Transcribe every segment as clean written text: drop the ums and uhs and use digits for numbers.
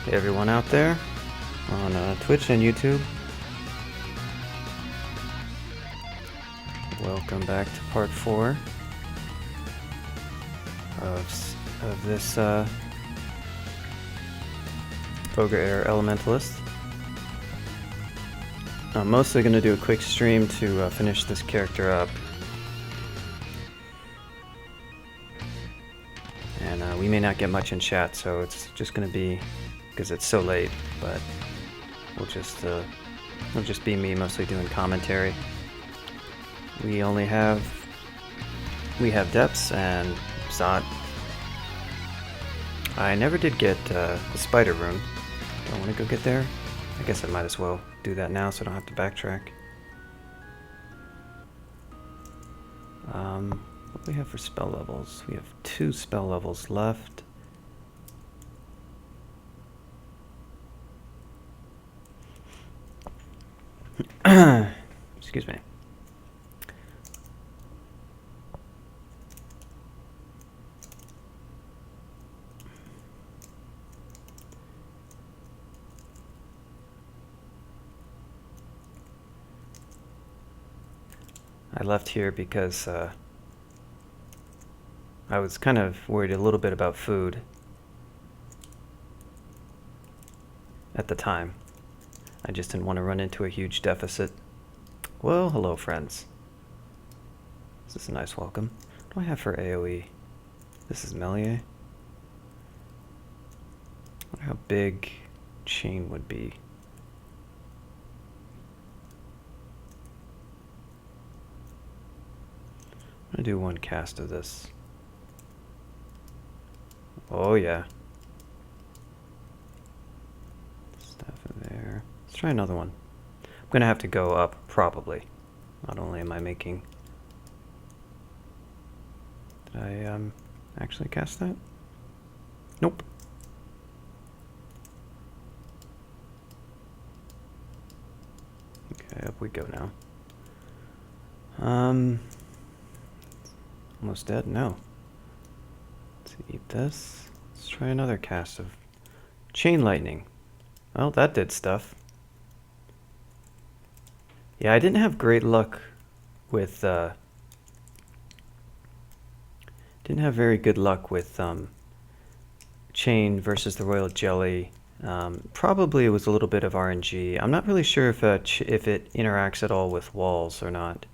Hey everyone out there on Twitch and YouTube. Welcome back to part 4 of this OgAE Elementalist. I'm mostly going to do a quick stream to finish this character up. And we may not get much in chat, so it's just going to be, because it's so late, but it'll just be me mostly doing commentary. We have depths and Zot. I never did get the spider rune. Do I want to go get there? I guess I might as well do that now so I don't have to backtrack. What do we have for spell levels? We have 2 spell levels left. Excuse me. I left here because I was kind of worried a little bit about food at the time. I just didn't want to run into a huge deficit. Well, hello friends. This is a nice welcome. What do I have for AoE? This is melee. I wonder how big chain would be. I'm gonna do 1 cast of this. Oh yeah. Stuff in there. Let's try another one. I'm gonna have to go up, probably. Not only am I making... Did I actually cast that? Nope. Okay, up we go now. Almost dead? No. Let's eat this. Let's try another cast of Chain Lightning. Well, that did stuff. Yeah, I didn't have great luck with, didn't have very good luck with, Chain versus the Royal Jelly. Probably it was a little bit of RNG. I'm not really sure if it interacts at all with walls or not.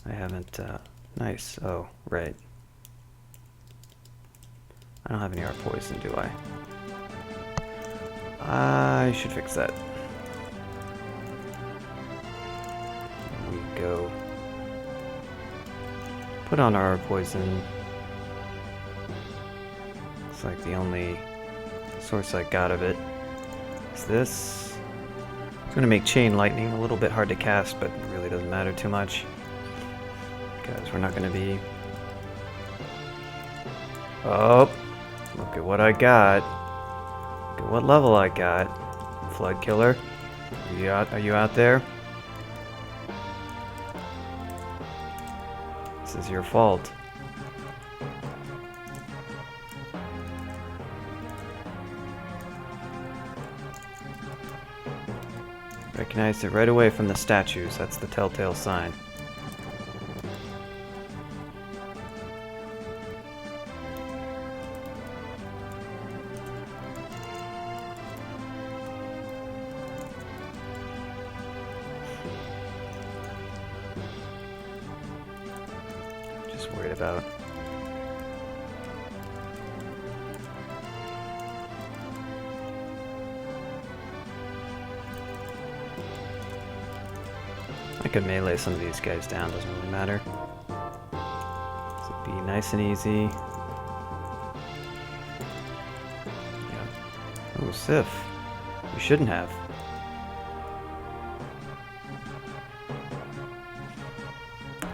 I haven't, nice. Oh, right. I don't have any art poison, do I? I should fix that. There we go. Put on our poison. It's like the only source I got of it is this. It's going to make Chain Lightning a little bit hard to cast, but it really doesn't matter too much. Because we're not going to be... Oh, look at what I got. Look at what level I got. Flood Killer. Are you out there? This is your fault. Recognized it right away from the statues. That's the telltale sign. Worried about. I could melee some of these guys down, doesn't really matter. This will be nice and easy. Yeah. Oh, Sif. You shouldn't have.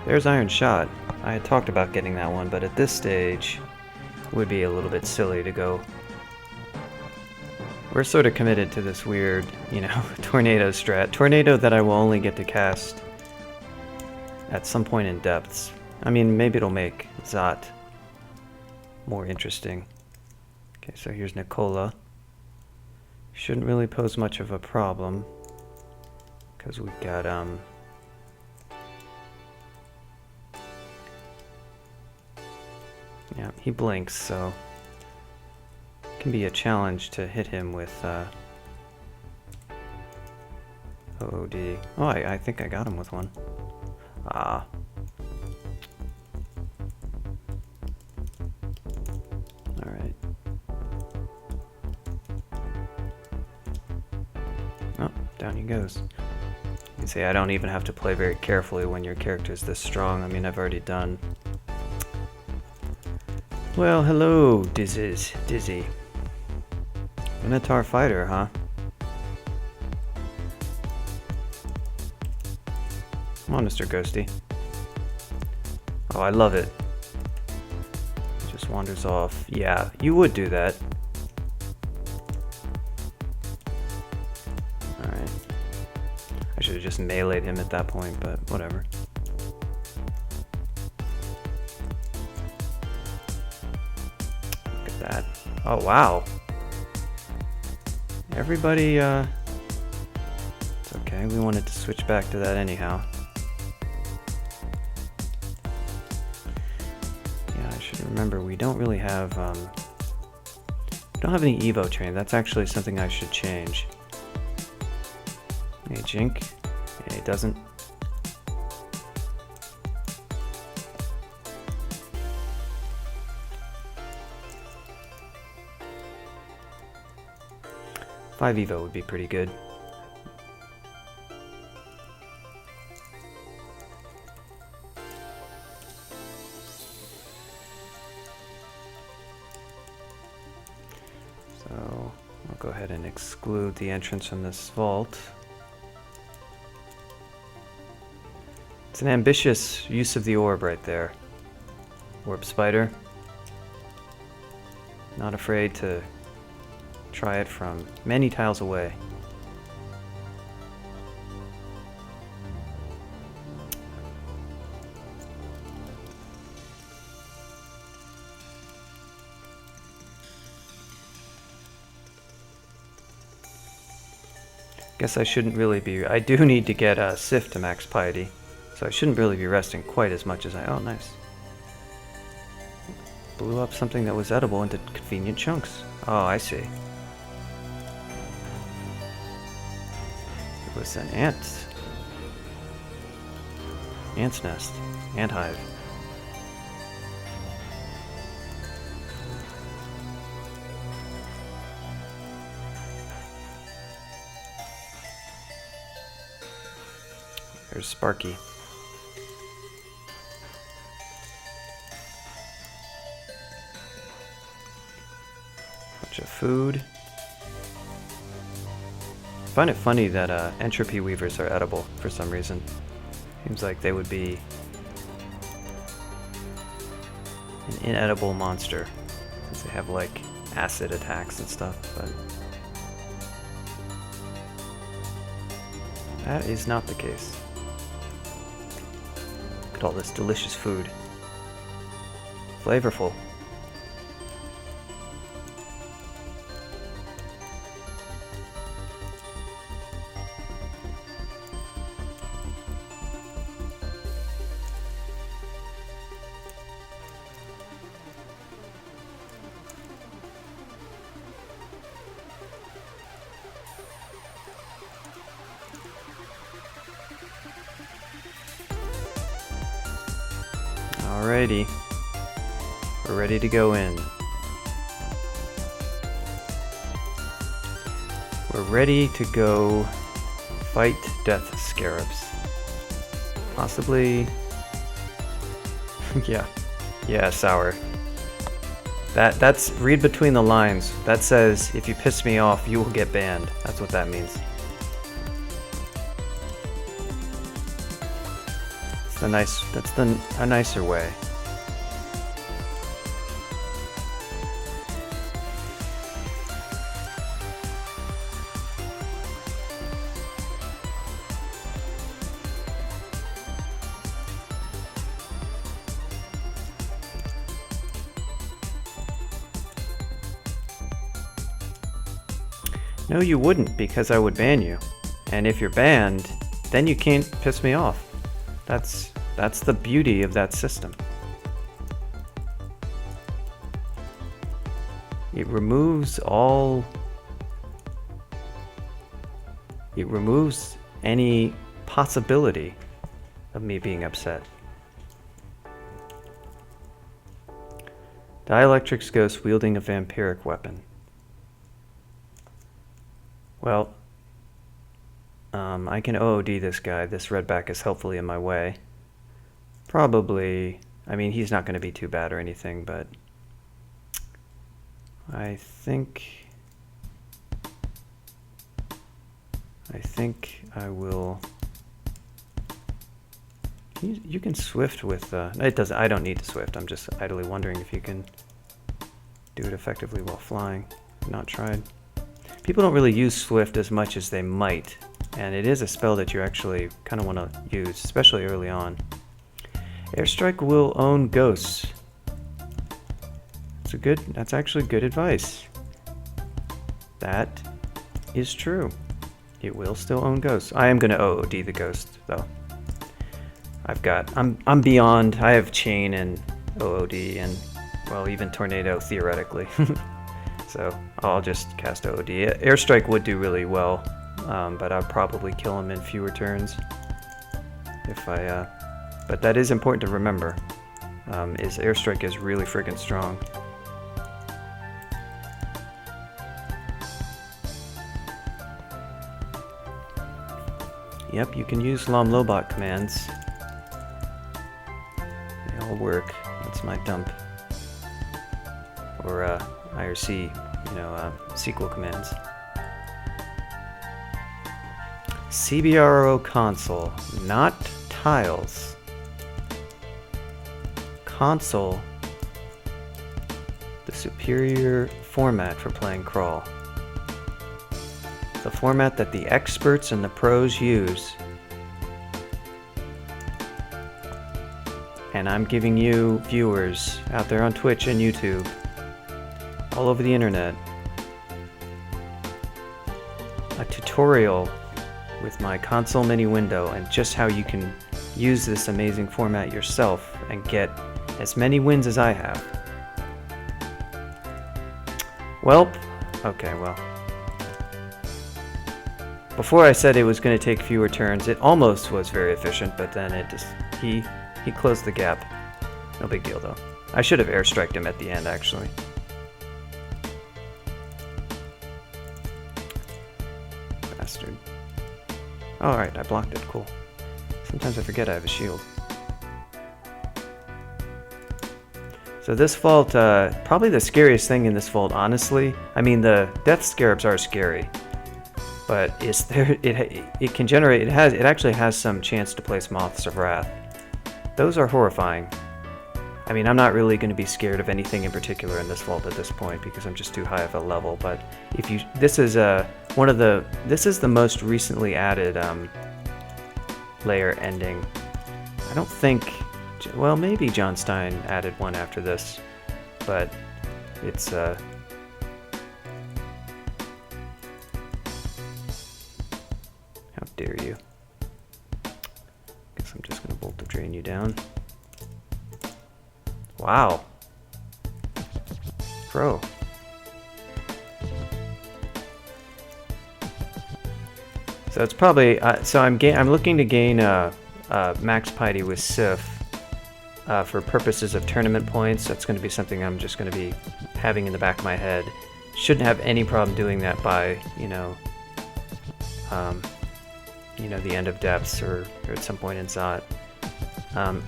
There's Iron Shot. I had talked about getting that one, but at this stage, it would be a little bit silly to go. We're sort of committed to this weird, you know, tornado strat. Tornado that I will only get to cast at some point in depths. I mean, maybe it'll make Zot more interesting. Okay, so here's Nicola. Shouldn't really pose much of a problem because we've got yeah, he blinks, so it can be a challenge to hit him with OD. Oh, I think I got him with one. Ah. Alright. Oh, down he goes. You can see I don't even have to play very carefully when your character's this strong. I mean, I've already done... Well, hello, Dizzy. Minotaur fighter, huh? Come on, Mr. Ghosty. Oh, I love it. Just wanders off. Yeah, you would do that. Alright. I should have just meleeed him at that point, but whatever. Look at that. Oh, wow. Everybody, it's okay. We wanted to switch back to that anyhow. Remember, we don't really have, we don't have any Evo train. That's actually something I should change. Hey, Jink. Yeah, he doesn't. Five Evo would be pretty good. So I'll go ahead and exclude the entrance from this vault. It's an ambitious use of the orb right there. Orb spider. Not afraid to try it from many tiles away. Guess I shouldn't really be... I do need to get Sif to max piety, so I shouldn't really be resting quite as much as I... Oh, nice. Blew up something that was edible into convenient chunks. Oh, I see. It was an ant. Ant's nest. Ant hive. There's Sparky. Bunch of food. I find it funny that entropy weavers are edible for some reason. Seems like they would be an inedible monster, because they have like acid attacks and stuff, but that is not the case. Look at all this delicious food. Flavorful. Alrighty, we're ready to go in. We're ready to go fight death scarabs. Possibly... yeah, sour. That's... read between the lines. That says, if you piss me off, you will get banned. That's what that means. That's a nicer way. No, you wouldn't, because I would ban you. And if you're banned, then you can't piss me off. That's the beauty of that system. It removes any possibility of me being upset. Dielectric's ghost wielding a vampiric weapon. Well, I can OOD this guy. This redback is helpfully in my way. Probably, I mean, he's not going to be too bad or anything, but I think I will. You can swift with. It doesn't. I don't need to swift. I'm just idly wondering if you can do it effectively while flying. Not tried. People don't really use swift as much as they might, and it is a spell that you actually kind of want to use, especially early on. Airstrike will own ghosts. That's actually good advice. That is true. It will still own ghosts. I am going to OOD the ghost though. I'm beyond. I have chain and OOD and, well, even tornado theoretically. So I'll just cast OOD. Airstrike would do really well, but I'll probably kill him in fewer turns. But that is important to remember. Is Airstrike is really friggin' strong. Yep, you can use Lomlobot commands. They all work. That's my dump. Or IRC, SQL commands. CBRO console, not tiles. Console, the superior format for playing Crawl. The format that the experts and the pros use. And I'm giving you viewers out there on Twitch and YouTube, all over the internet, a tutorial with my console mini window and just how you can use this amazing format yourself and get as many wins as I have. Well, okay, well. Before I said it was going to take fewer turns, it almost was very efficient, but then it just, he closed the gap. No big deal though. I should have airstriked him at the end actually. Bastard. Alright, I blocked it, cool. Sometimes I forget I have a shield. So this vault, probably the scariest thing in this vault, honestly. I mean, the death scarabs are scary. But it can generate, it actually has some chance to place Moths of Wrath. Those are horrifying. I mean, I'm not really going to be scared of anything in particular in this vault at this point because I'm just too high of a level. But this is the most recently added layer ending. I don't think, well, maybe John Stein added one after this, but it's how dare you? Guess I'm just gonna bolt to drain you down. Wow. Pro. So it's probably so I'm looking to gain max piety with Sif for purposes of tournament points. That's going to be something I'm just going to be having in the back of my head. Shouldn't have any problem doing that by the end of depths or at some point in Zot.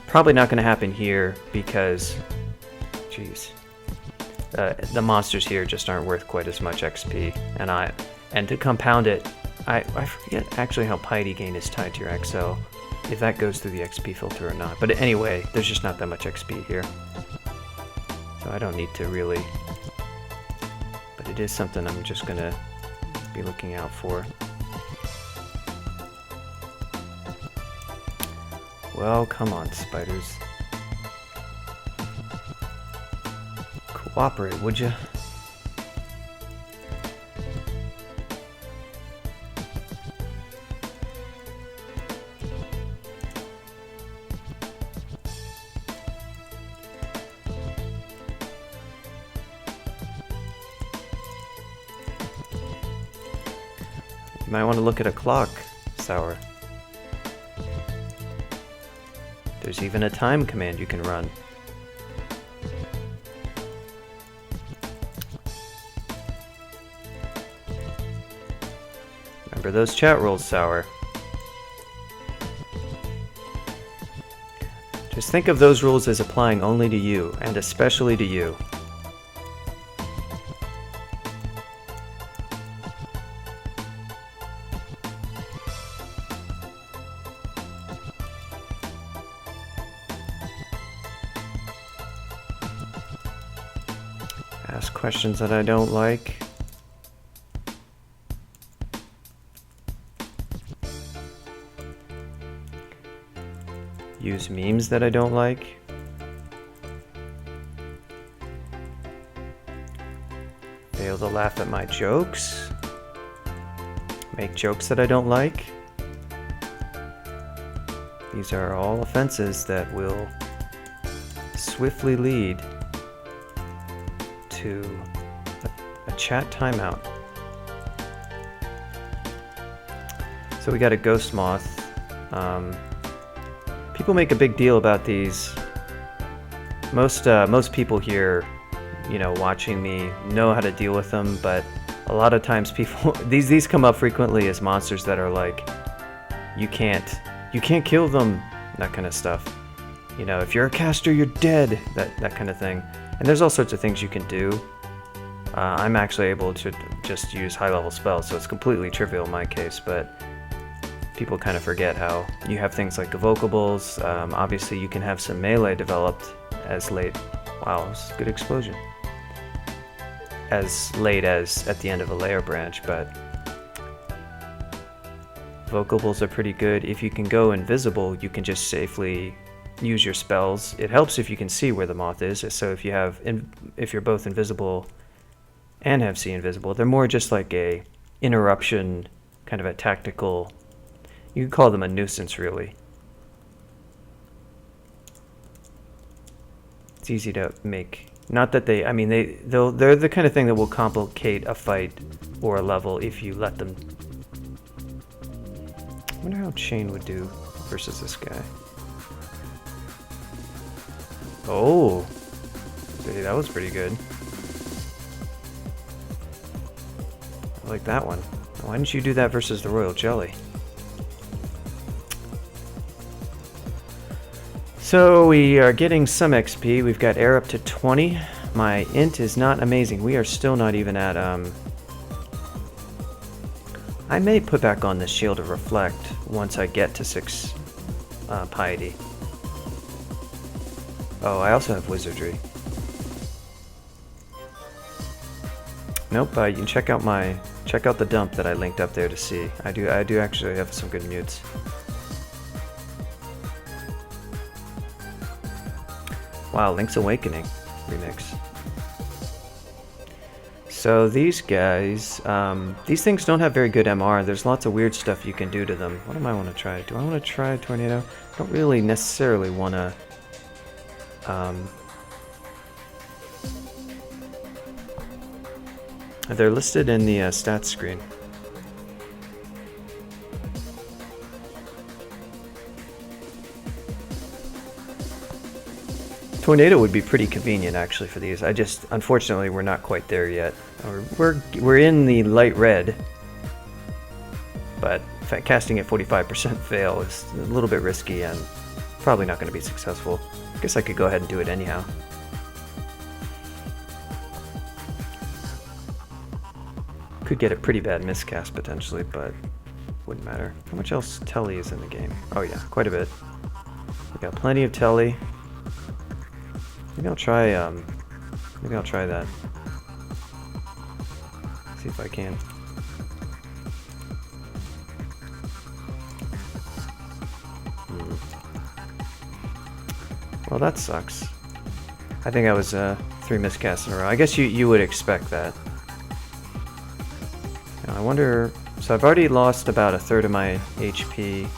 Probably not going to happen here because, jeez, the monsters here just aren't worth quite as much XP, and to compound it, I forget actually how piety gain is tied to your XL, if that goes through the XP filter or not. But anyway, there's just not that much XP here, so I don't need to really. But it is something I'm just gonna be looking out for. Well, come on, spiders. Cooperate, would you? You might want to look at a clock, Sour. There's even a time command you can run. Remember those chat rules, Sour. Just think of those rules as applying only to you, and especially to you. Ask questions that I don't like. Use memes that I don't like. Fail to laugh at my jokes. Make jokes that I don't like. These are all offenses that will swiftly lead to a chat timeout. So we got a ghost moth. People make a big deal about these. Most people here, you know, watching me know how to deal with them, but a lot of times people these come up frequently as monsters that are like, you can't kill them, that kind of stuff. You know, if you're a caster, you're dead, that kind of thing. And there's all sorts of things you can do. I'm actually able to just use high-level spells, so it's completely trivial in my case, but people kind of forget how you have things like evocables. Obviously, you can have some melee developed as late. Wow, this is a good explosion. As late as at the end of a layer branch, but evocables are pretty good. If you can go invisible, you can just safely use your spells. It helps if you can see where the moth is. So if you're both invisible and have see invisible, they're more just like a interruption, kind of a tactical. You could call them a nuisance, really. It's easy to make. Not that they, I mean, they're the kind of thing that will complicate a fight or a level if you let them. I wonder how Chain would do versus this guy. Oh, see, that was pretty good. I like that one. Why didn't you do that versus the Royal Jelly? So we are getting some XP. We've got air up to 20. My int is not amazing. We are still not even at, I may put back on the Shield of Reflect once I get to 6 piety. Oh, I also have Wizardry. Nope, you can check out the dump that I linked up there to see. I do actually have some good mutes. Wow, Link's Awakening remix. So these guys, these things don't have very good MR. There's lots of weird stuff you can do to them. What do I want to try? Do I want to try a tornado? I don't really necessarily want to. They're listed in the stats screen. Tornado would be pretty convenient actually for these. Unfortunately, we're not quite there yet. We're in the light red, but casting at 45% fail is a little bit risky and probably not going to be successful. I guess I could go ahead and do it anyhow. Could get a pretty bad miscast potentially, but wouldn't matter. How much else Telly is in the game? Oh yeah, quite a bit. We got plenty of Telly. Maybe I'll try that. See if I can. Well, that sucks. I think I was 3 miscasts in a row. I guess you would expect that. Now, I wonder. So I've already lost about 1/3 of my HP.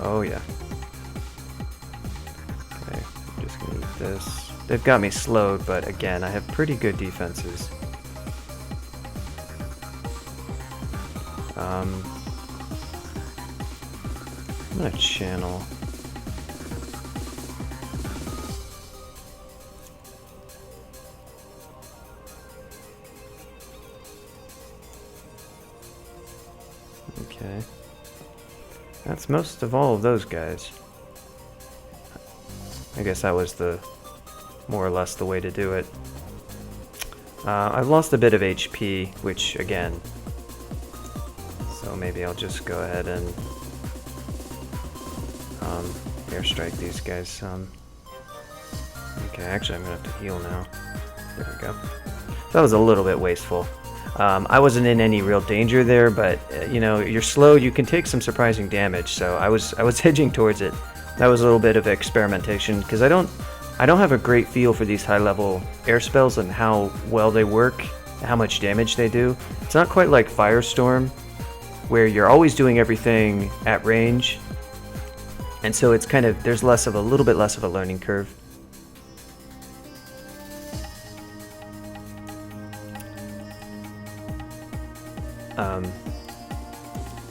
Oh yeah. Okay, I'm just gonna eat this. They've got me slowed, but again, I have pretty good defenses. I'm gonna channel. Okay. That's most of all of those guys. I guess that was the more or less the way to do it. I've lost a bit of HP, which again, so maybe I'll just go ahead and airstrike these guys some. Okay, actually I'm gonna have to heal now. There we go. That was a little bit wasteful. I wasn't in any real danger there, but you know, you're slow, you can take some surprising damage, so I was hedging towards it. That was a little bit of experimentation, because I don't have a great feel for these high-level air spells and how well they work, how much damage they do. It's not quite like Firestorm, where you're always doing everything at range, and so it's kind of, there's a little bit less of a learning curve.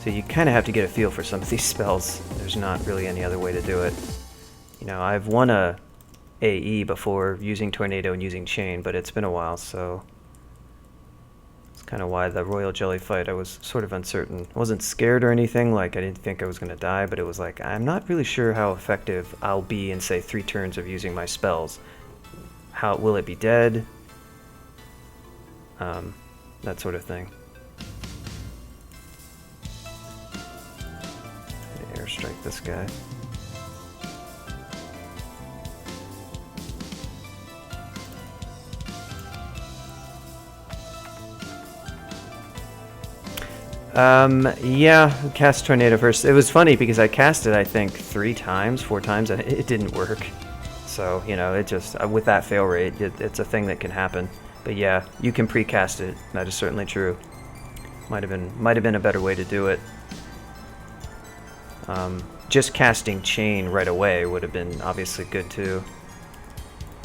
So you kind of have to get a feel for some of these spells. There's not really any other way to do it. You know, I've won a AE before using Tornado and using Chain, but it's been a while, so it's kind of why the Royal Jelly fight I was sort of uncertain. I wasn't scared or anything, like I didn't think I was going to die, but it was like, I'm not really sure how effective I'll be in, say, 3 turns of using my spells. How will it be dead? That sort of thing. Airstrike this guy. Yeah, cast Tornado first. It was funny because I cast it, I think, 4 times, and it didn't work. So, you know, it just, with that fail rate, it's a thing that can happen. But yeah, you can pre-cast it. That is certainly true. Might have been a better way to do it. Just casting Chain right away would have been obviously good too.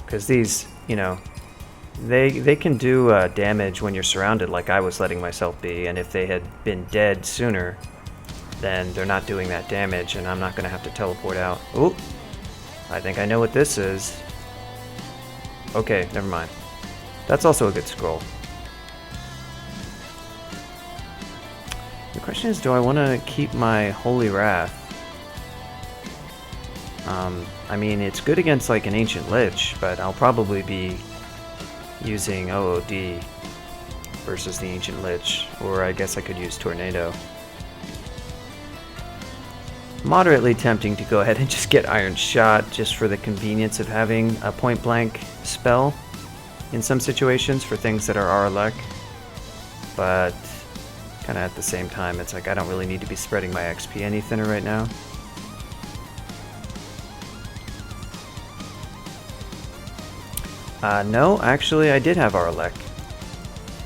Because these, you know, they can do damage when you're surrounded, like I was letting myself be, and if they had been dead sooner, then they're not doing that damage, and I'm not going to have to teleport out. Ooh, I think I know what this is. Okay, never mind. That's also a good scroll. The question is, do I want to keep my Holy Wrath? I mean, it's good against like an Ancient Lich, but I'll probably be using OOD versus the Ancient Lich, or I guess I could use Tornado. Moderately tempting to go ahead and just get Iron Shot just for the convenience of having a point blank spell in some situations for things that are RLEC, but kind of at the same time it's like I don't really need to be spreading my XP any thinner right now. No, actually I did have RLEC.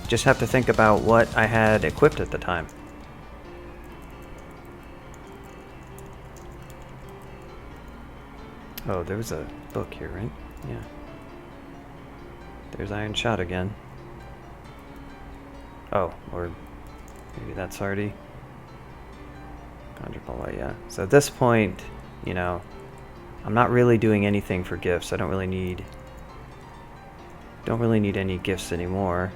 Just have to think about what I had equipped at the time. Oh, there was a book here, right? Yeah. There's Iron Shot again. Oh, or maybe that's already Conjure Ball, yeah. So at this point, you know, I'm not really doing anything for gifts. I don't really need any gifts anymore.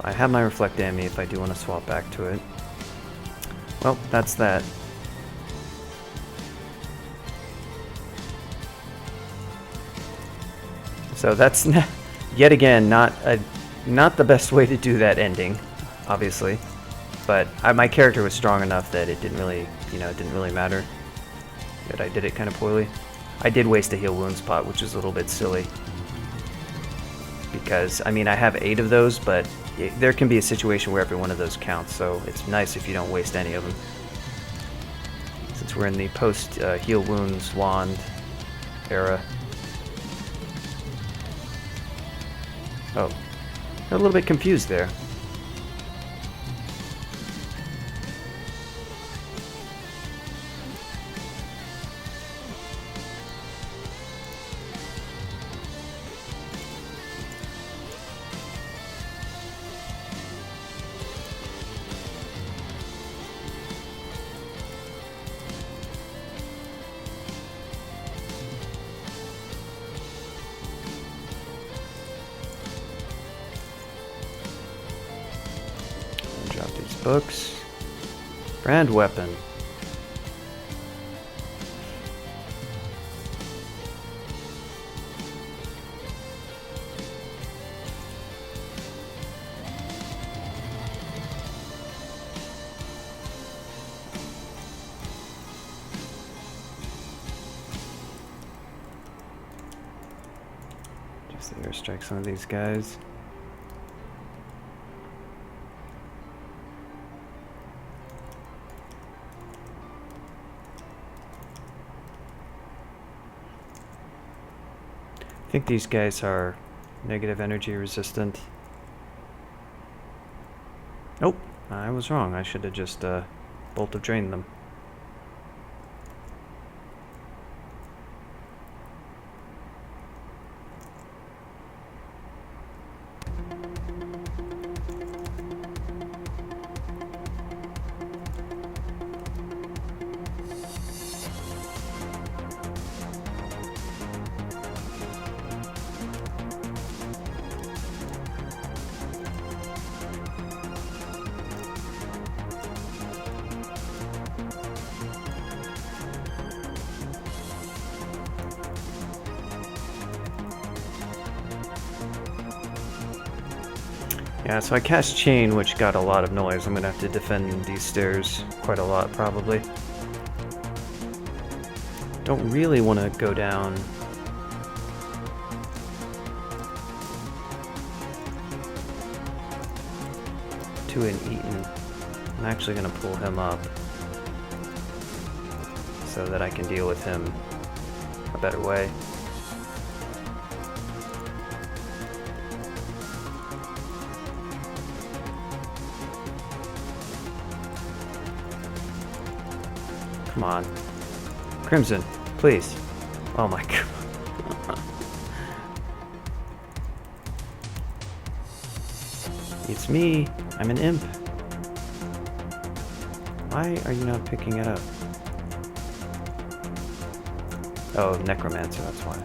I have my Reflect Dammy if I do want to swap back to it. Well, that's that. So that's yet again not the best way to do that ending, obviously. But my character was strong enough that it didn't really, you know, it didn't really matter that I did it kind of poorly. I did waste a heal wounds pot, which is a little bit silly. Because, I mean, I have 8 of those, but there can be a situation where every one of those counts, so it's nice if you don't waste any of them. Since we're in the post-heal wounds wand era. Oh, got a little bit confused there. These books. Brand weapon. Just airstrike some of these guys. I think these guys are negative energy resistant. Nope, I was wrong. I should have just bolt of drained them. Yeah, so I cast Chain, which got a lot of noise. I'm gonna have to defend these stairs quite a lot, probably. Don't really want to go down. To an Eaton. I'm actually gonna pull him up so that I can deal with him a better way. Come on. Crimson, please. Oh my god. It's me. I'm an imp. Why are you not picking it up? Oh, Necromancer, that's why.